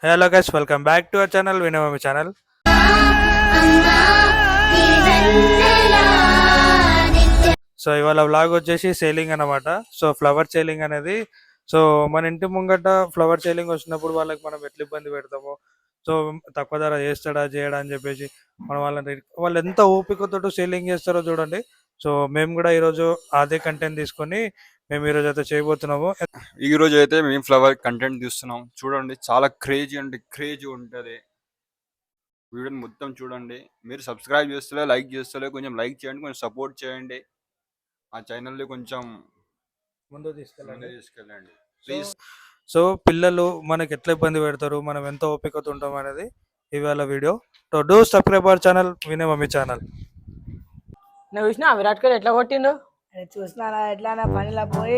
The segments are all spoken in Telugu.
Hello guys, welcome back to our channel Vinomami channel. So ఇవాళ వ్లాగ్ వచ్చేసి సేలింగ్ అనమాట. సో ఫ్లవర్ సేలింగ్ అనేది, సో మన ఇంటి ముంగట ఫ్లవర్ సేలింగ్ వచ్చినప్పుడు వాళ్ళకి మనం ఎట్లా ఇబ్బంది పెడతాము, సో తక్కువ ధర చేస్తాడా చేయడా అని చెప్పేసి మనం వాళ్ళు ఎంత ఓపికతో సేలింగ్ చేస్తారో చూడండి. సో మేము కూడా ఈరోజు అదే కంటెంట్ తీసుకొని మేము ఈరోజు అయితే చేయబోతున్నాము. ఈ రోజు అయితే మేము ఫ్లవర్ కంటెంట్ తీస్తున్నాం. చూడండి, చాలా క్రేజీ అంటే క్రేజీ ఉంటుంది. వీడియోని మొత్తం చూడండి. మీరు సబ్స్క్రైబ్ చేస్తలే, లైక్ చేస్తలే, కొంచెం లైక్ చేయండి, కొంచెం సపోర్ట్ చేయండి. ఆ ఛానల్ని కొంచెం ముందు తీసుకెళ్ళండి ప్లీజ్. సో పిల్లలు మనకి ఎట్లా ఇబ్బంది పెడతారు, మనం ఎంత ఓపికతో ఉంటాం అనేది ఇవాళ video. So do subscribe our channel Vinomami channel. నువ్వు చూసినా విరాట్ కోహ్లీ ఎట్లా కొట్టిండు? చూసినారా ఎట్లా పనిలా పోయి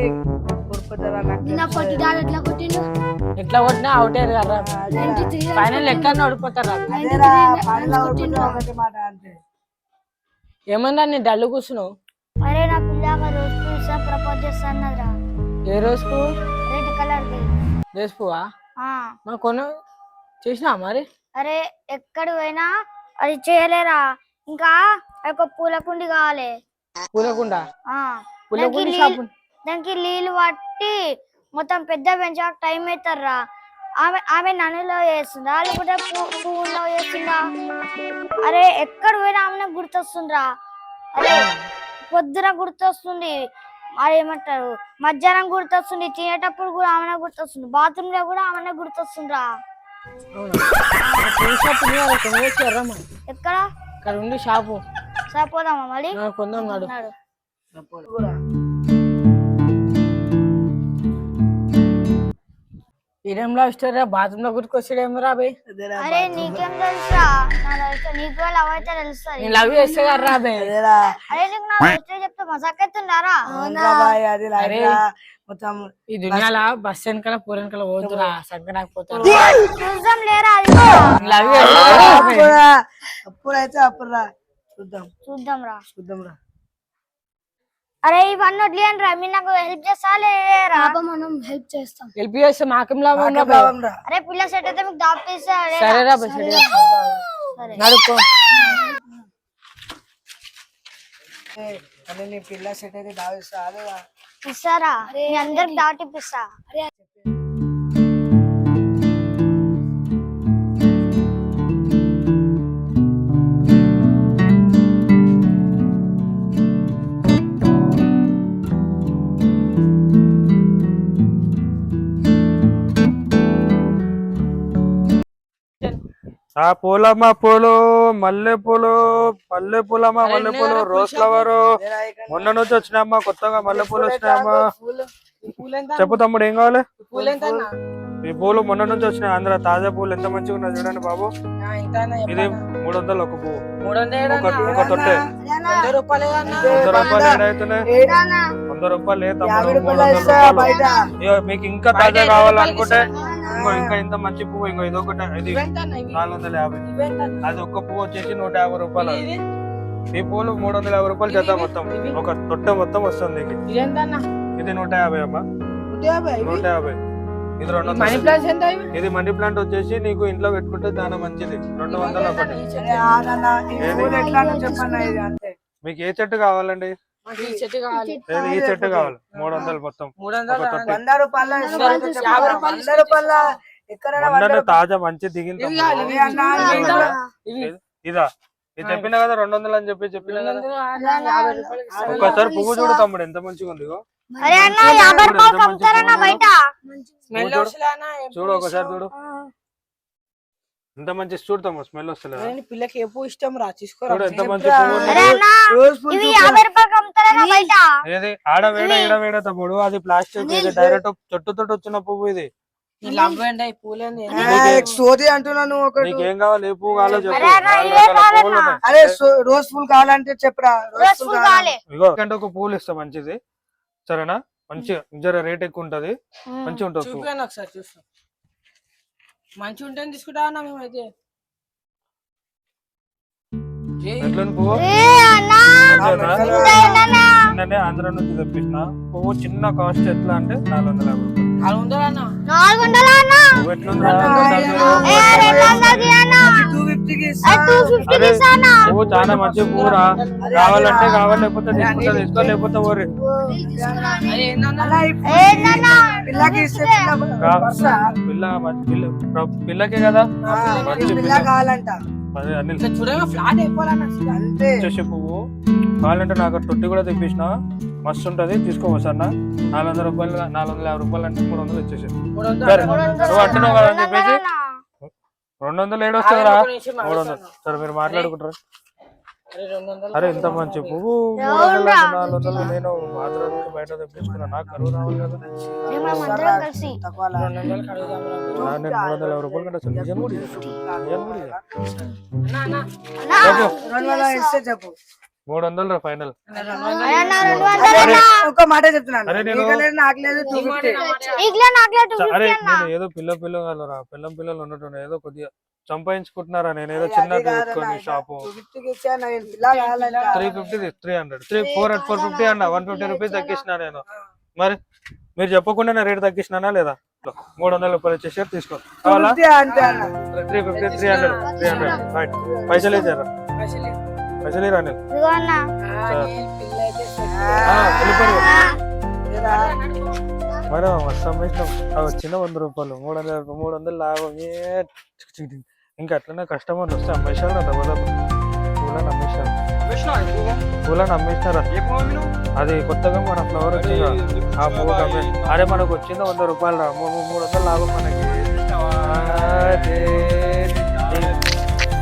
ఎట్లా కొట్టినా అవుట్ అయ్యారు కదా. ఫైనల్ ఎట్లా ఓడిపోతారు. ఏమన్నా నీ డల్లు కూర్చున్నావు? అరే నా పిల్లగా రోజు ప్రపోజ్ చేస్తానరా. ఏ రోజుకు? రెడ్ కలర్ డ్రెస్ పువ్వా? మరి కొను చేసినా మరి? అరే ఎక్కడ పోయినా అది చేయలేరా. ఇంకా ఒక పూలకుండి కావాలి. పూలకుండా? దానికి నీళ్ళు పట్టి మొత్తం పెద్ద పెంచాక టైం అవుతారా. ఆమె నన్నులో చేస్తుందా లేకుంటే పువ్వులో చేస్తుందా? అరే ఎక్కడ పోయినా ఆమెనే గుర్తొస్తుందిరా. అరే పొద్దున గుర్తొస్తుంది, మరి ఏమంటారు మధ్యాహ్నం గుర్తొస్తుంది, తినేటప్పుడు కూడా ఆమెనే గుర్తొస్తుంది, బాత్రూమ్ లో కూడా ఆమెనే గుర్తొస్తుందిరా. ఎక్కడ? ఇక్కడ ఉంది షాపు. సరిపోదామా మళ్ళీ కొందాం నాడు. ఇదేంలా స్టోరీ బాత్రూమ్ లో గుర్తుకొచ్చాడేమో రా బై. అరే నీకేం తెలుసా? నీకు లవ్ అయితే తెలుస్తుంది. లవ్ చేస్తే రా బై. అరే నీకు నా చెప్తే మజాక్ అవుతుండారా? మొత్తం ఈ దునియాలో బస్ వెనకాల పూర వెనకాల పోతురా సంకనాకపోతారు. చూద్దాం లేరా, లవ్ అప్పుడైతే అప్పుడు రా చూద్దాం రా. అరే ఇవన్నీ వదిలేయండి రా, మీరు నాకు హెల్ప్ చేస్తా లేరా? మనం హెల్ప్ చేస్తాం. హెల్ప్ చేస్తే మాకేం లాభం రా. అరే పిల్ల సెట్ అయితే మీకు దాపిస్తా. సరేరా నడుకో. నీ పిల్ల సెట్ అయితే దావిస్తా ఇస్తారా? అందరికి దాటిపిస్తా. ఆ పూలమ్మ పూలు, మల్లె పూలు, రోజ్ ఫ్లవర్ మొన్న నుంచి వచ్చినాయమ్మా, కొత్తగా మల్లె పూలు వచ్చినాయమ్మా. చెప్పు తమ్ముడు ఏం కావాలి? ఈ పూలు మొన్న నుంచి వచ్చినాయి, ఆంధ్ర తాజా పూలు ఎంత మంచిగా ఉన్నాయి చూడండి బాబు. ఇది 300 ఒక పువ్వు, ఒక తొట్టె. 100 రూపాయలు ఏడైతున్నాయి? 100 రూపాయలు లేదు తమ్ముడు, 300 రూపాయలు. మీకు ఇంకా తాజా కావాలనుకుంటే ఇంకా ఇంత మంచి పువ్వు ఇంకో ఇదొకటి, ఇది 450. అది ఒక్క పువ్వు వచ్చేసి 150 రూపాయలు. ఈ పువ్వులు 350 రూపాయలు జత మొత్తం, ఒక తొట్టె మొత్తం వస్తుంది. ఇది 150 అమ్మా, 150. ఇది 200. ఇది మనీ ప్లాంట్ వచ్చేసి నీకు ఇంట్లో పెట్టుకుంటే చాలా మంచిది, 200 ఒకటి. మీకు ఏ చెట్టు కావాలండి? ఈ చెట్టు కావాలి, 300 మొత్తం. 100 తాజా మంచి దిగింది. ఇదా ఇది చెప్పినా కదా 200 అని చెప్పిన కదా. ఒక్కసారి పువ్వు చూడు తమ్ముడు ఎంత మంచిగా ఉంది. చూడు ఒకసారి చూడు ఎంత మంచి చూడతాము, స్మెల్ వస్తుంది. పిల్లకి ఏ పువ్వు ఇష్టం రా, తీసుకోరా. ఎంత మంచి పువ్వు. ఏది ఆడ వేడ ఈడ వేడ తమ్ముడు, అది ప్లాస్టిక్, డైరెక్ట్ చెట్టుతో వచ్చిన పువ్వు. ఇది సోది అంటున్నాను. నీకేం కావాలి? ఏ పువ్వు కావాలో చెప్పు. అరే రోజ్ పూల్ కావాలంటే చెప్పరా. ఇగో ఒక పూలు ఇస్తా మంచిది, సరేనా? మంచి జర రేట్ ఎక్కువ ఉంటది, మంచిగా ఉంటుంది. ఒకసారి చూస్తా, మంచి ఉంటే తీసుకుంటా. మేమైతే ఎట్లని పువ్వు ఆంధ్ర నుంచి తెప్పించిన పువ్వు, చిన్న కాస్ట్ ఎట్లా అంటే 450 రూపాయలు. 400 అన్న 400 అన్న నువ్వు ఎట్లుందిరా? ఏ 200 అన్న 250 కి 250 అరే, ఇస్తానా నువ్వు చాలా మంచి పూరా, కావాలంటే కావాలి, లేకపోతే తీసుకుంటా తీసుకో, లేకపోతే ఓరి అరే ఏందన్నా ఏందన్నా పిల్లకి ఇస్తే పిల్ల మంచి పిల్లకే కదా మంచి పిల్ల కావాలంట అదే అనిల్ ఇట్లా చూడగా ఫ్లాట్ అయిపోవాలన్న అంతే వచ్చేసి పువ్వు కావాలంటే నాకు తొట్టి కూడా తెప్పించిన మస్తు ఉంటది, తీసుకోవచ్చు అన్న. 400 రూపాయలు 450 రూపాయలు అంటే 300 ఇచ్చేసి సరే నువ్వు అంటున్నావు కదా అని చెప్పేసి 200 ఏడు వస్తుందిరా 300 సరే మీరు మాట్లాడుకుంటారు. అరే 200 అరే ఇంత మంచి పువ్వు 300 400 నేను ఆంధ్ర నుంచి బయట తెప్పించుకున్నా, నాకు కరువు రావాలి కదా. మేమందరం కలిసి తక్కువ 200 కడుగుదాం నేను 350 రూపాయలు కంటే అసలు నిజం కూడా ఇయ్యను. అన్న చెప్పు 200 ఇస్తే చెప్పు 300 ఫైనల్. అన్న 200 ఒక మాట చెప్తున్నాను, అరే నేను- నీకు లేదు, నాకు లేదు 250. ఇట్లా నాకులే అరే 250 అన్న నేను ఏదో పిల్లగాలరా పిల్లలు ఉన్నట్టు ఏదో కొద్దిగా సంపాదించుకుంటున్నారా, నేను ఏదో చిన్నది పెట్టుకొని షాపు 250 కి ఇచ్చా, నాకు పిల్ల కావాలంట 350 300 450 అన్న 150 రూపీస్ తగ్గించిన నేను. మరి మీరు చెప్పకుండా నా రేట్ తగ్గించినా లేదా? 300 రూపాయలు వచ్చేసి తీసుకో కావాలా? 250 అంతే అన్న 350 300 రైట్. పైసలు ఇచ్చారా? పైసలు ఇరా అనిల్. ఇదిగో అన్న పిల్ల అయితే వెళ్ళిపోయి లేదా? మరి మస్తు అమ్మేసినాం. వచ్చిన 100 రూపాయలు 300 లాభం. ఇంకా అట్లనే కస్టమర్లు వస్తే అమ్మేశారు నా దెబ్బ పూలను అమ్మేశారు, పూలను అమ్మేసినారా? అది కొత్తగా మన ఫ్లవర్ వచ్చిందా ఆ పువ్వు అమ్మే. అరే మనకు వచ్చింది 100 రూపాయలు రా, 300 లాభం మనకి.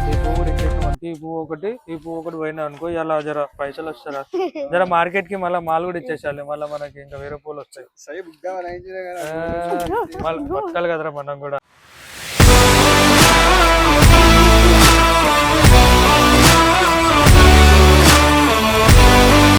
ఈ పువ్వు రిక్వెస్ట్, ఈ పువ్వు ఒకటి పోయినా అనుకో ఇలా జర పైసలు వస్తారా, జర మార్కెట్ కి మళ్ళీ మాల్ కూడా ఇచ్చేసాలి, మళ్ళీ మనకి ఇంకా వేరే పూలు వస్తాయి. మళ్ళీ బతకాలి కదరా మనం కూడా.